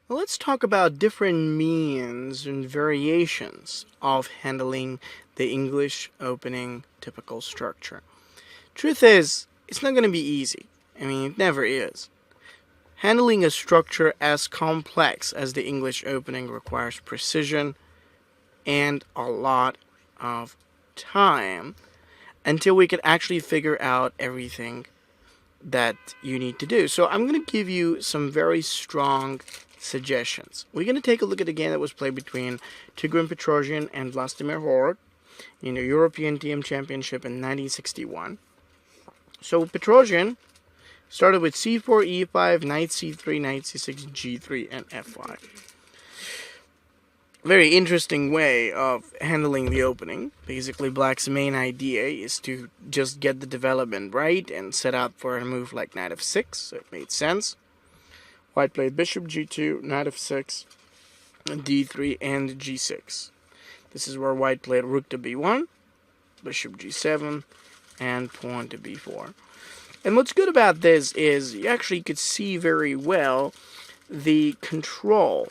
Well, let's talk about different means and variations of handling the English opening typical structure. Truth is, it's not going to be easy. I mean, it never is. Handling a structure as complex as the English opening requires precision and a lot of time until we can actually figure out everything that you need to do. So I'm going to give you some very strong suggestions. We're going to take a look at a game that was played between Tigran Petrosian and Vlastimir Horod in the European Team Championship in 1961. So Petrosian started with c4, e5, knight c3, knight c6, g3, and f5. Very interesting way of handling the opening. Basically, Black's main idea is to just get the development right and set up for a move like knight f6, so it made sense. White played bishop g2, knight f6, d3, and g6. This is where white played rook to b1, bishop g7, and pawn to b4. And what's good about this is you actually could see very well the control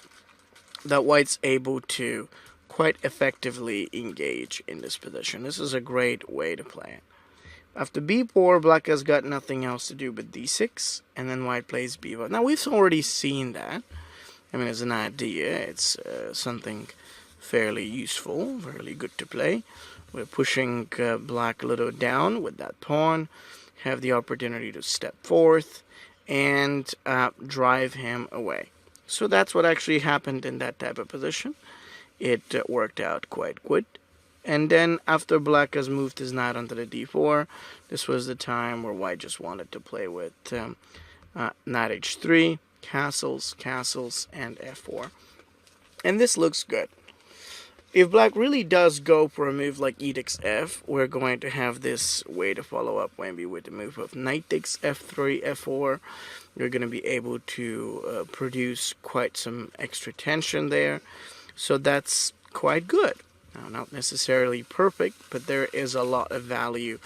that white's able to quite effectively engage in this position. This is a great way to play it. After b4, black has got nothing else to do but d6, and then white plays b5. Now, we've already seen that. I mean, as an idea, it's something fairly useful, fairly good to play. We're pushing black a little down with that pawn, have the opportunity to step forth, and drive him away. So that's what actually happened in that type of position. It worked out quite good. And then after black has moved his knight onto the d4, this was the time where white just wanted to play with knight h3, castles, castles, and f4. And this looks good. If black really does go for a move like e takes f, we're going to have this way to follow up maybe with the move of knight takes f3, f4. You're going to be able to produce quite some extra tension there. So that's quite good. Now, not necessarily perfect, but there is a lot of value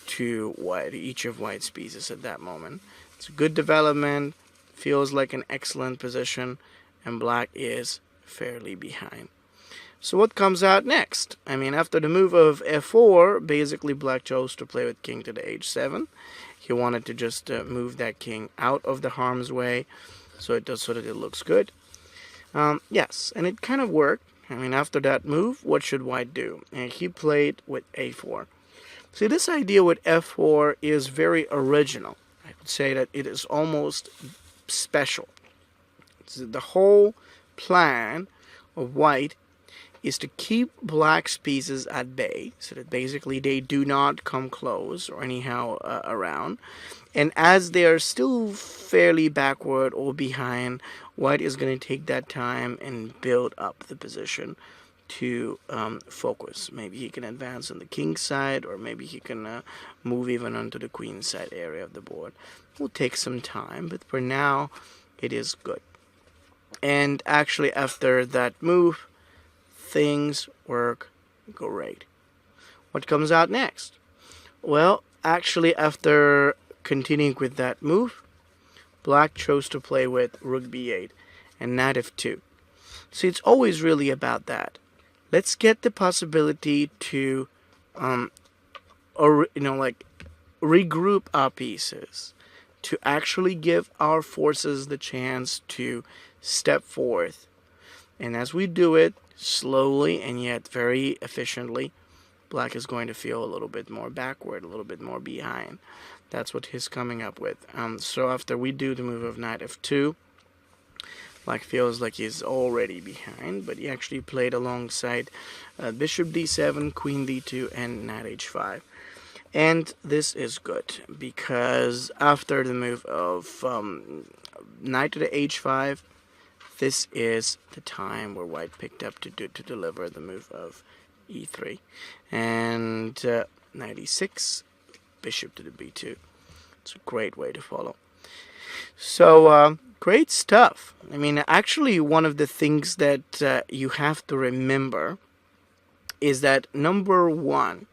to white, each of white's pieces at that moment. It's a good development, feels like an excellent position, and black is fairly behind. So what comes out next? I mean, after the move of f4, basically black chose to play with king to the h7. He wanted to just move that king out of the harm's way, so that it looks good. Yes, and it kind of worked. I mean, after that move, what should white do? And he played with a4. See, this idea with f4 is very original. I would say that it is almost special. The whole plan of white is to keep black's pieces at bay, so that basically they do not come close or anyhow around. And as they are still fairly backward or behind, white is going to take that time and build up the position to focus. Maybe he can advance on the king's side, or maybe he can move even onto the queen's side area of the board. It will take some time, but for now, it is good. And actually, after that move, things work great. What comes out next? Well, actually, after continuing with that move, black chose to play with rook b8 and knight f2. So it's always really about that. Let's get the possibility to, regroup our pieces, to actually give our forces the chance to step forth. And as we do it, slowly and yet very efficiently, black is going to feel a little bit more backward, a little bit more behind. That's what he's coming up with. So after we do the move of knight f2, black feels like he's already behind, but he actually played alongside bishop d7, queen d2, and knight h5. And this is good, because after the move of knight to the h5, this is the time where white picked up to deliver the move of e3. And knight e6, bishop to the b2. It's a great way to follow. So, great stuff. I mean, actually, one of the things that you have to remember is that, number one,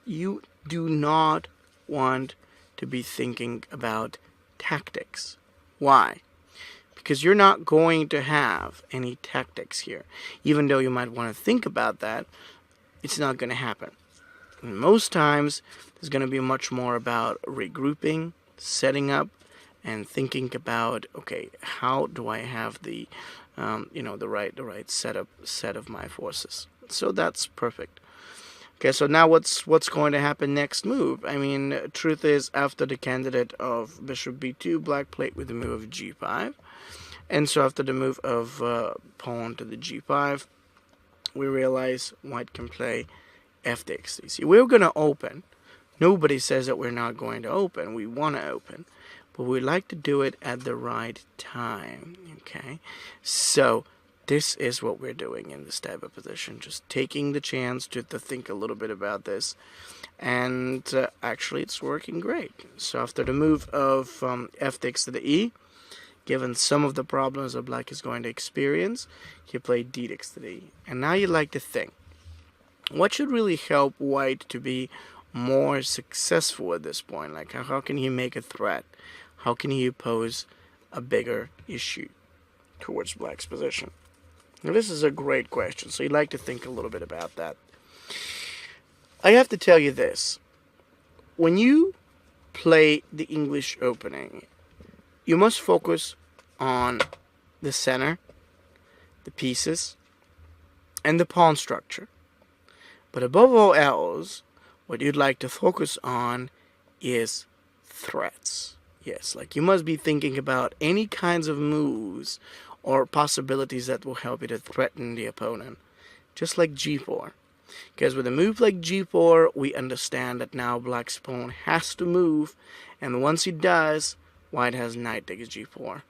you do not want to be thinking about tactics. Why? because you're not going to have any tactics here. Even though you might want to think about that, it's not going to happen. And most times, there's going to be much more about regrouping, setting up, and thinking about, okay, how do I have the the right set of my forces. So that's perfect. Okay, so now what's going to happen next move? I mean, truth is, after the candidate of bishop b2, black played with the move of g5. And so after the move of pawn to the g5, we realize white can play f takes. See, we're going to open. Nobody says that we're not going to open. We want to open. But we like to do it at the right time. Okay? So this is what we're doing in this type of position. Just taking the chance to think a little bit about this. And actually, it's working great. So after the move of f takes to the e, given some of the problems that black is going to experience, you play d takes to the e. And now you like to think, what should really help white to be more successful at this point? Like, how can he make a threat? How can he pose a bigger issue towards black's position? Now, this is a great question, so you'd like to think a little bit about that. I have to tell you this. When you play the English opening, you must focus on the center, the pieces, and the pawn structure. But above all else, what you'd like to focus on is threats. Yes, like you must be thinking about any kinds of moves or possibilities that will help you to threaten the opponent. Just like g4. Because with a move like g4, we understand that now black's pawn has to move. And once he does, white has knight takes g4.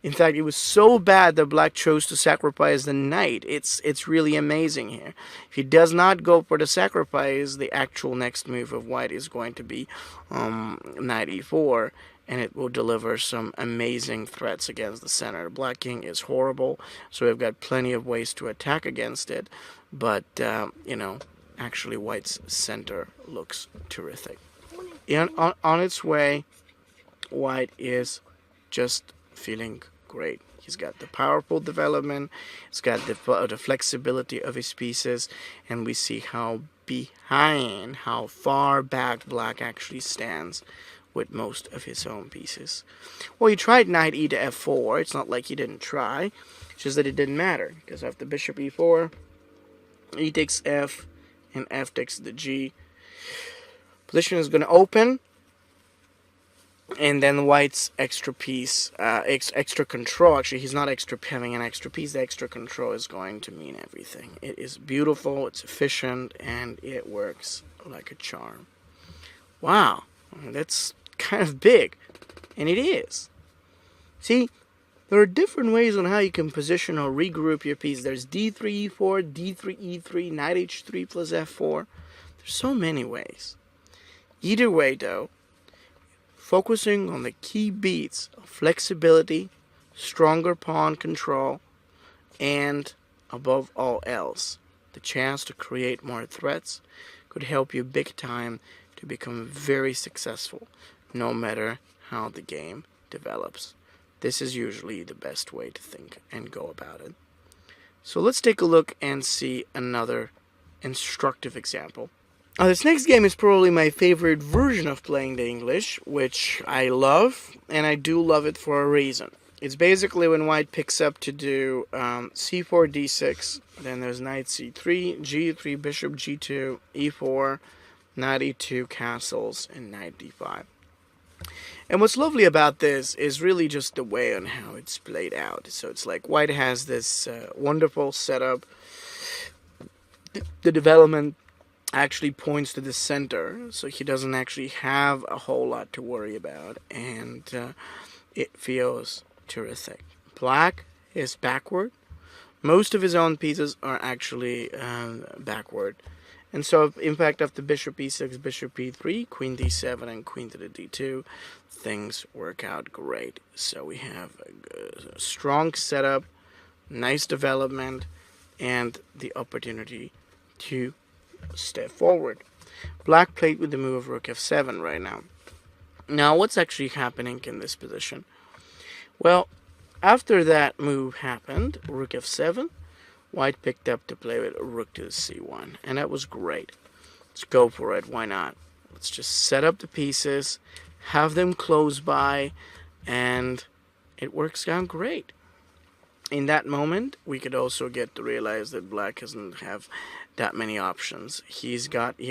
In fact, it was so bad that black chose to sacrifice the knight. It's really amazing here. If he does not go for the sacrifice, the actual next move of white is going to be knight e4, and it will deliver some amazing threats against the center. The black king is horrible, so we've got plenty of ways to attack against it, but, actually white's center looks terrific. On its way, white is just feeling great. He's got the powerful development, he's got the flexibility of his pieces, and we see how far back black actually stands with most of his own pieces. Well, he tried knight e to f4. It's not like he didn't try, it's just that it didn't matter, because after bishop e4, e takes f, and f takes the g. Position is going to open, and then white's extra piece, extra control, actually he's not having an extra piece, the extra control is going to mean everything. It is beautiful, it's efficient, and it works like a charm. Wow, that's kind of big, and it is. See, there are different ways on how you can position or regroup your piece. There's d3, e4, d3, e3, knight h3 plus f4. There's so many ways. Either way, though, focusing on the key beats of flexibility, stronger pawn control, and, above all else, the chance to create more threats could help you big time to become very successful, no matter how the game develops. This is usually the best way to think and go about it. So let's take a look and see another instructive example. This next game is probably my favorite version of playing the English, which I love, and I do love it for a reason. It's basically when white picks up to do c4, d6, then there's knight c3, g3, bishop g2, e4, knight e2, castles, and knight d5. And what's lovely about this is really just the way on how it's played out. So it's like white has this wonderful setup. The development actually points to the center, so he doesn't actually have a whole lot to worry about, and it feels terrific. Black is backward. Most of his own pieces are actually backward. And so, in fact, after bishop e6, bishop e3, queen d7, and queen to the d2, things work out great. So we have a strong setup, nice development, and the opportunity to step forward. Black played with the move of rook f7 right now. Now, what's actually happening in this position? Well, after that move happened, rook f7, white picked up to play with rook to the c1, and that was great. Let's go for it. Why not? Let's just set up the pieces, have them close by, and it works out great. In that moment, we could also get to realize that black doesn't have that many options. He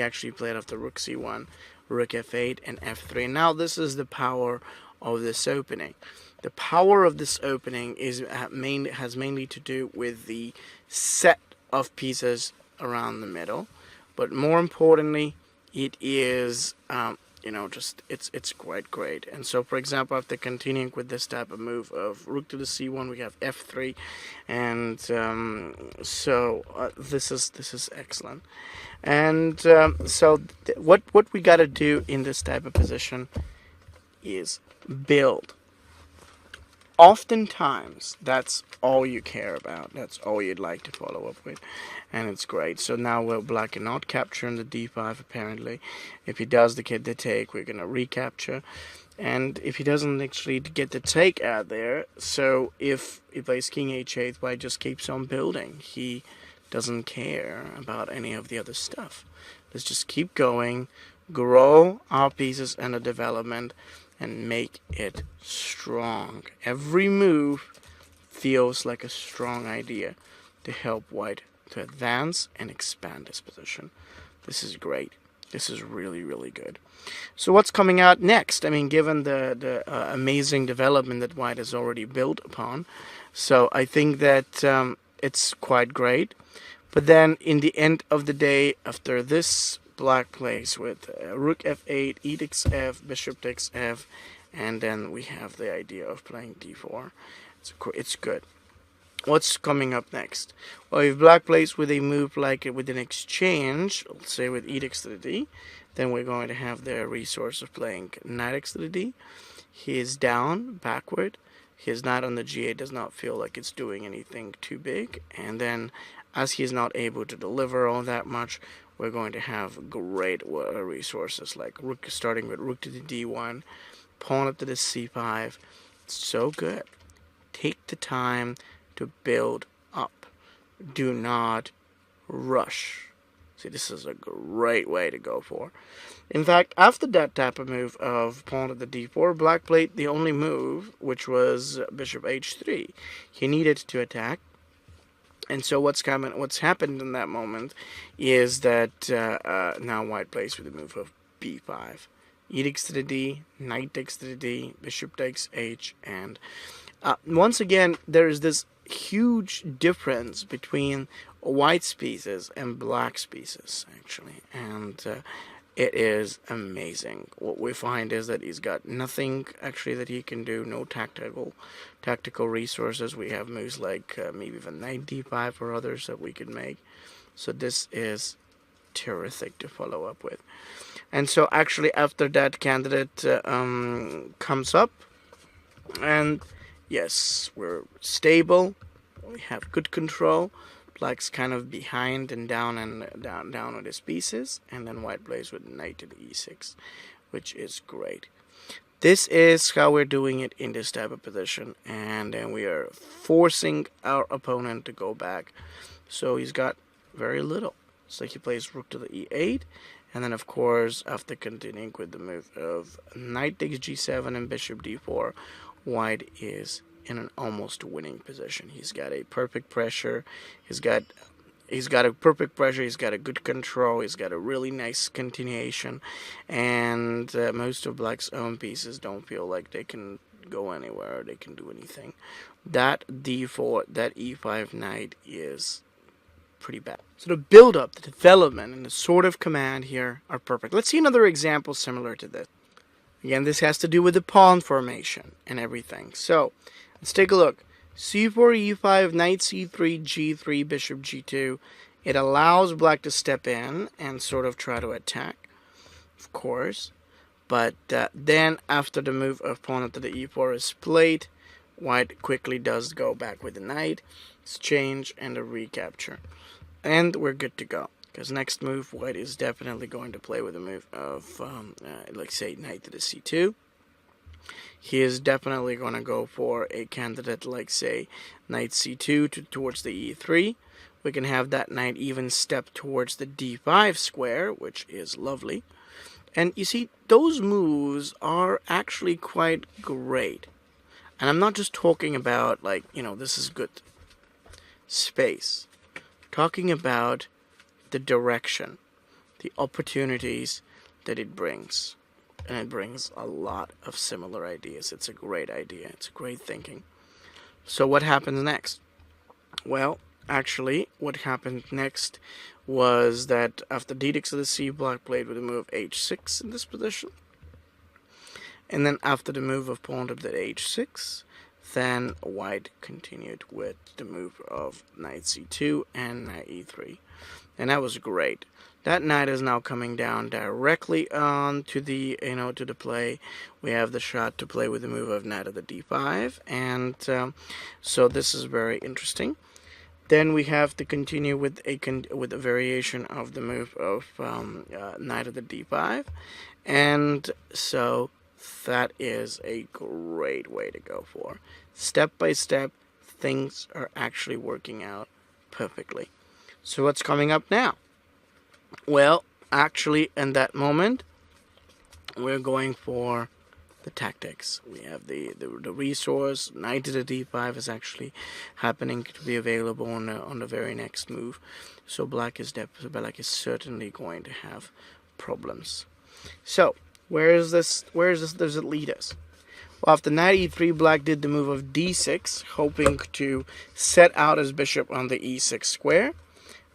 actually played after rook c1, rook f8, and f3. Now this is the power of this opening. The power of this opening has mainly to do with the set of pieces around the middle, but more importantly, it is it's quite great. And so, for example, after continuing with this type of move of rook to the c1, we have f3, and this is excellent. And what we got to do in this type of position is build. Oftentimes, that's all you care about. That's all you'd like to follow up with, and it's great. So now black cannot capture in the d5 apparently. If he does get the take, we're gonna recapture, and if he doesn't actually get the take out there, so if he plays king h8, white just keeps on building. He doesn't care about any of the other stuff. Let's just keep going, grow our pieces and the development, and make it strong. Every move feels like a strong idea to help white to advance and expand his position. This is great. This is really, really good. So what's coming out next? I mean, given the amazing development that white has already built upon, so I think that it's quite great. But then in the end of the day, after this, black plays with rook f8, e takes f, bishop takes f, and then we have the idea of playing d4. It's good. What's coming up next? Well, if black plays with a move like with an exchange, let's say with e takes to the d, then we're going to have the resource of playing knight takes to the d. He is down, backward. His knight on the g8 does not feel like it's doing anything too big, and then as he's not able to deliver all that much, we're going to have great resources like rook, starting with rook to the d1, pawn up to the c5. It's so good. Take the time to build up. Do not rush. See, this is a great way to go for. In fact, after that type of move of pawn to the d4, black played the only move, which was bishop h3. He needed to attack. And so what's happened in that moment is that now white plays with the move of b5. E takes to the d, knight takes to the d, bishop takes h, and once again there is this huge difference between white's pieces and black's pieces, actually, and it is amazing. What we find is that he's got nothing actually that he can do, no tactical resources. We have moves like maybe even knight d5 or others that we could make. So this is terrific to follow up with. And so actually after that, candidate comes up, and yes, we're stable, we have good control. Black's kind of behind and down with his pieces, and then white plays with knight to the e6, which is great. This is how we're doing it in this type of position, and then we are forcing our opponent to go back. So he's got very little. So he plays rook to the e8, and then of course after continuing with the move of knight takes g7 and bishop d4, white is in an almost winning position. He's got a perfect pressure. He's got a perfect pressure. He's got a good control. He's got a really nice continuation, and most of black's own pieces don't feel like they can go anywhere or they can do anything. That d4, that e5 knight is pretty bad. So the build up, the development, and the sort of command here are perfect. Let's see another example similar to this. Again, this has to do with the pawn formation and everything. So let's take a look. c4, e5, knight c3, g3, bishop g2. It allows black to step in and sort of try to attack, of course. But then after the move of pawn to the e4 is played, white quickly does go back with the knight, exchange, and a recapture. And we're good to go. Because next move, white is definitely going to play with a move of, let's say, knight to the c2. he is definitely going to go for a candidate like, say, knight c2 towards the e3. We can have that knight even step towards the d5 square, which is lovely. And you see, those moves are actually quite great. And I'm not just talking about, like, this is good space. Talking about the direction, the opportunities that it brings. And it brings a lot of similar ideas. It's a great idea. It's great thinking. So what happens next? Well, actually, what happened next was that after d takes to the c, black played with the move h6 in this position. And then after the move of pawn to h6, then white continued with the move of knight c2 and knight e3. And that was great. That knight is now coming down directly on to the, to the play. We have the shot to play with the move of knight of the d5, and so this is very interesting. Then we have to continue with a variation of the move of knight of the d5, and so that is a great way to go for. Step by step, things are actually working out perfectly. So what's coming up now? Well, actually, in that moment, we're going for the tactics. We have the resource. Knight to the d5 is actually happening to be available on the very next move. So black is certainly going to have problems. So where does it lead us? Well, after knight e3, black did the move of d6, hoping to set out his bishop on the e6 square.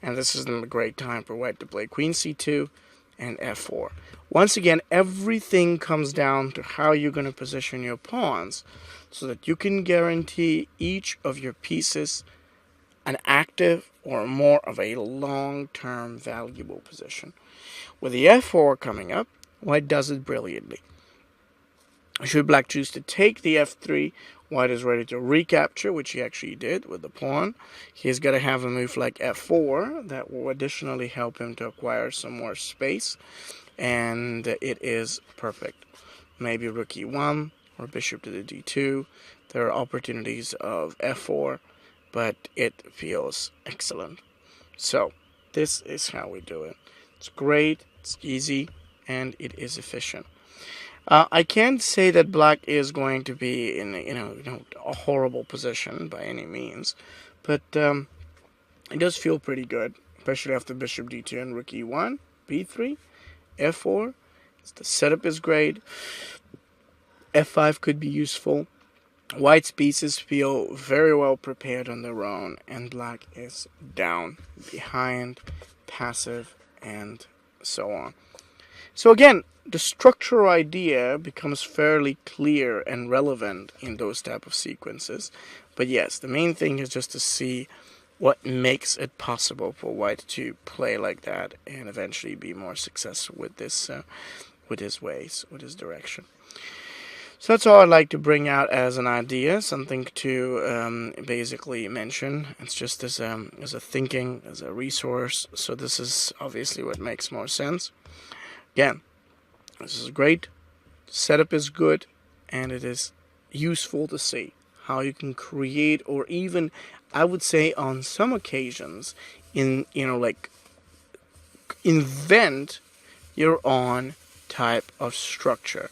And this is a great time for white to play queen c2 and f4. Once again, everything comes down to how you're going to position your pawns so that you can guarantee each of your pieces an active or more of a long-term valuable position. With the f4 coming up, white does it brilliantly. Should black choose to take the f3, white is ready to recapture, which he actually did with the pawn. He's got to have a move like f4 that will additionally help him to acquire some more space, and it is perfect. Maybe rook e1 or bishop to the d2. There are opportunities of f4, but it feels excellent. So this is how we do it. It's great, it's easy, and it is efficient. I can't say that black is going to be in a horrible position by any means, but it does feel pretty good, especially after bishop d2 and rook e1, b3, f4. The setup is great. f5 could be useful. White's pieces feel very well prepared on their own, and black is down, behind, passive, and so on. So again, the structural idea becomes fairly clear and relevant in those type of sequences. But yes, the main thing is just to see what makes it possible for white to play like that and eventually be more successful with this, with his ways, with his direction. So that's all I'd like to bring out as an idea, something to basically mention. It's just as a thinking, as a resource. So this is obviously what makes more sense. Again, this is great, setup is good, and it is useful to see how you can create, or even, I would say on some occasions, invent your own type of structure,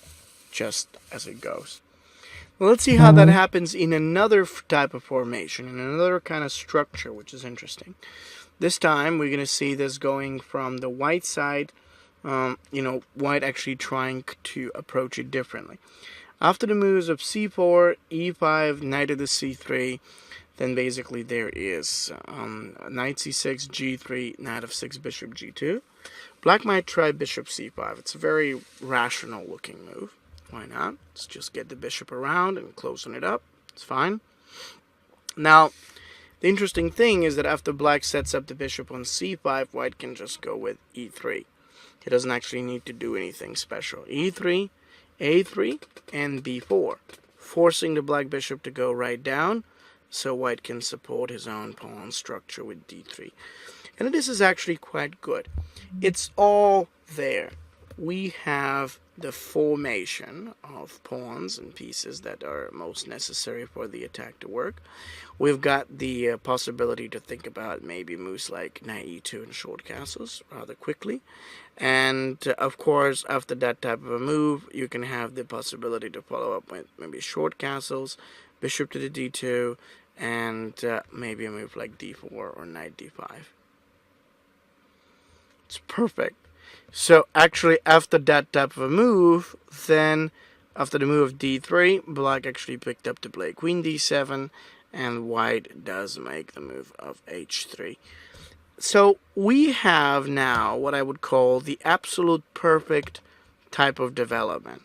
just as it goes. Well, let's see how that happens in another type of formation, in another kind of structure, which is interesting. This time, we're going to see this going from the white side, white actually trying to approach it differently. After the moves of c4, e5, knight to the c3, then basically there is knight c6, g3, knight f6, bishop g2. Black might try bishop c5. It's a very rational looking move. Why not? Let's just get the bishop around and closing it up. It's fine. Now, the interesting thing is that after black sets up the bishop on c5, white can just go with e3. He doesn't actually need to do anything special. e3, a3, and b4, forcing the black bishop to go right down, so white can support his own pawn structure with d3. And this is actually quite good. It's all there. we have the formation of pawns and pieces that are most necessary for the attack to work. We've got the possibility to think about maybe moves like knight e2 and short castles rather quickly. And of course, after that type of a move, you can have the possibility to follow up with maybe short castles, bishop to the d2, and maybe a move like d4 or knight d5. It's perfect. So actually, after that type of a move, then after the move of d3, black actually picked up to play queen d7, and white does make the move of h3. So we have now what I would call the absolute perfect type of development.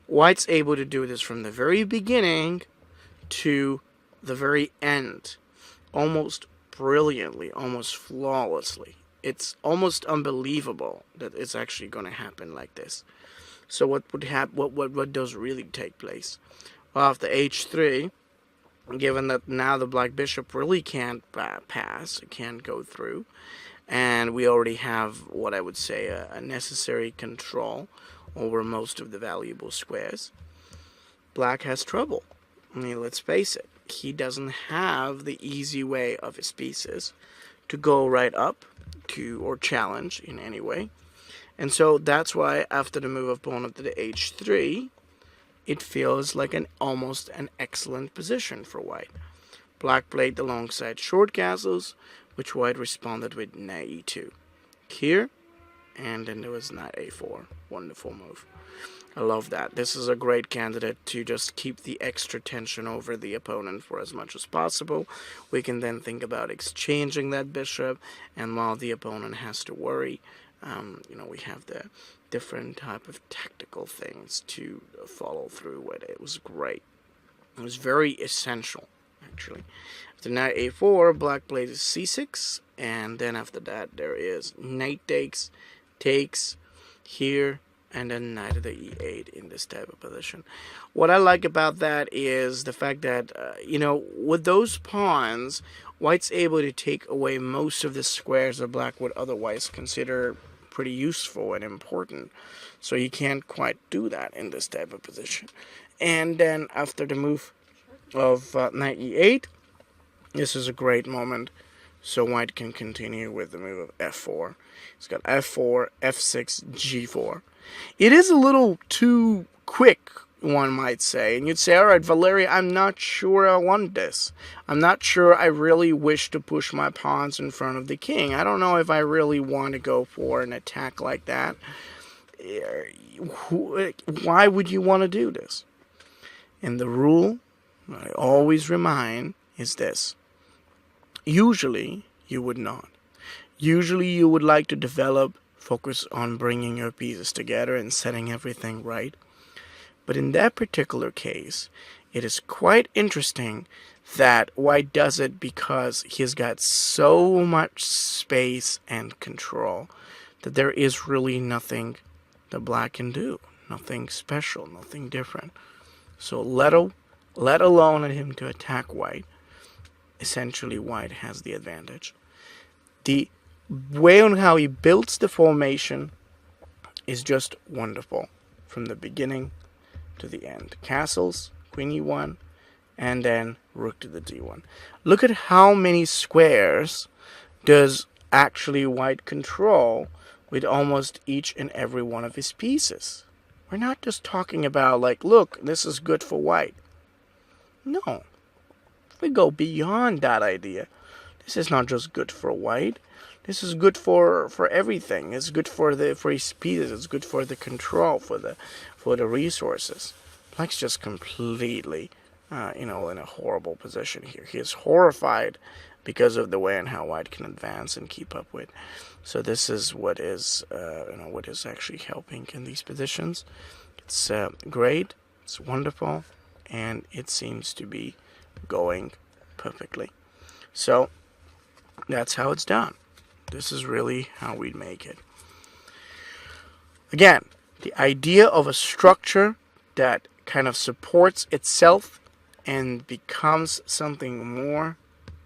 White's able to do this from the very beginning to the very end, almost brilliantly, almost flawlessly. It's almost unbelievable that it's actually going to happen like this. So what would happen? What does really take place? Well, after h3, given that now the black bishop really can't pass, it can't go through, and we already have what I would say a necessary control over most of the valuable squares, black has trouble. I mean, let's face it, he doesn't have the easy way of his pieces to go right up to or challenge in any way. And so that's why after the move of pawn up to the h3, it feels like almost an excellent position for white. Black played alongside short castles, which white responded with knight e2 here, and then there was knight a4. Wonderful move. I love that. This is a great candidate to just keep the extra tension over the opponent for as much as possible. We can then think about exchanging that bishop, and while the opponent has to worry, we have the different type of tactical things to follow through with. It was great. It was very essential, actually. After knight a4, black plays c6, and then after that there is knight takes here, and then knight to the e8 in this type of position. What I like about that is the fact that, with those pawns, white's able to take away most of the squares that black would otherwise consider pretty useful and important. So you can't quite do that in this type of position. And then after the move of knight e8, this is a great moment. So white can continue with the move of f4. It's got f4, f6, g4. It is a little too quick, one might say. And you'd say, all right, Valeria, I'm not sure I want this. I'm not sure I really wish to push my pawns in front of the king. I don't know if I really want to go for an attack like that. Why would you want to do this? And the rule I always remind is this. Usually, you would not. Usually, you would like to focus on bringing your pieces together and setting everything right. But in that particular case, it is quite interesting that white does it because he's got so much space and control that there is really nothing that black can do. Nothing special, nothing different. So let alone him to attack white. Essentially, white has the advantage. The way on how he builds the formation is just wonderful from the beginning to the end. Castles, queen e1, and then rook to the d1. Look at how many squares does actually white control with almost each and every one of his pieces. We're not just talking about like, look, this is good for white. No. We go beyond that idea. This is not just good for white. This is good for everything. It's good for his pieces. It's good for the control, for the resources. Black's just completely, in a horrible position here. He is horrified because of the way and how white can advance and keep up with. So this is what is, what is actually helping in these positions. It's great. It's wonderful, and it seems to be going perfectly. So that's how it's done. This is really how we'd make it. Again, the idea of a structure that kind of supports itself and becomes something more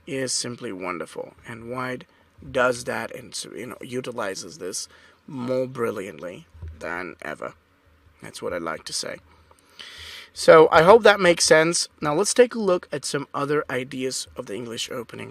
is simply wonderful. And white does that and utilizes this more brilliantly than ever. That's what I'd like to say. So I hope that makes sense. Now let's take a look at some other ideas of the English opening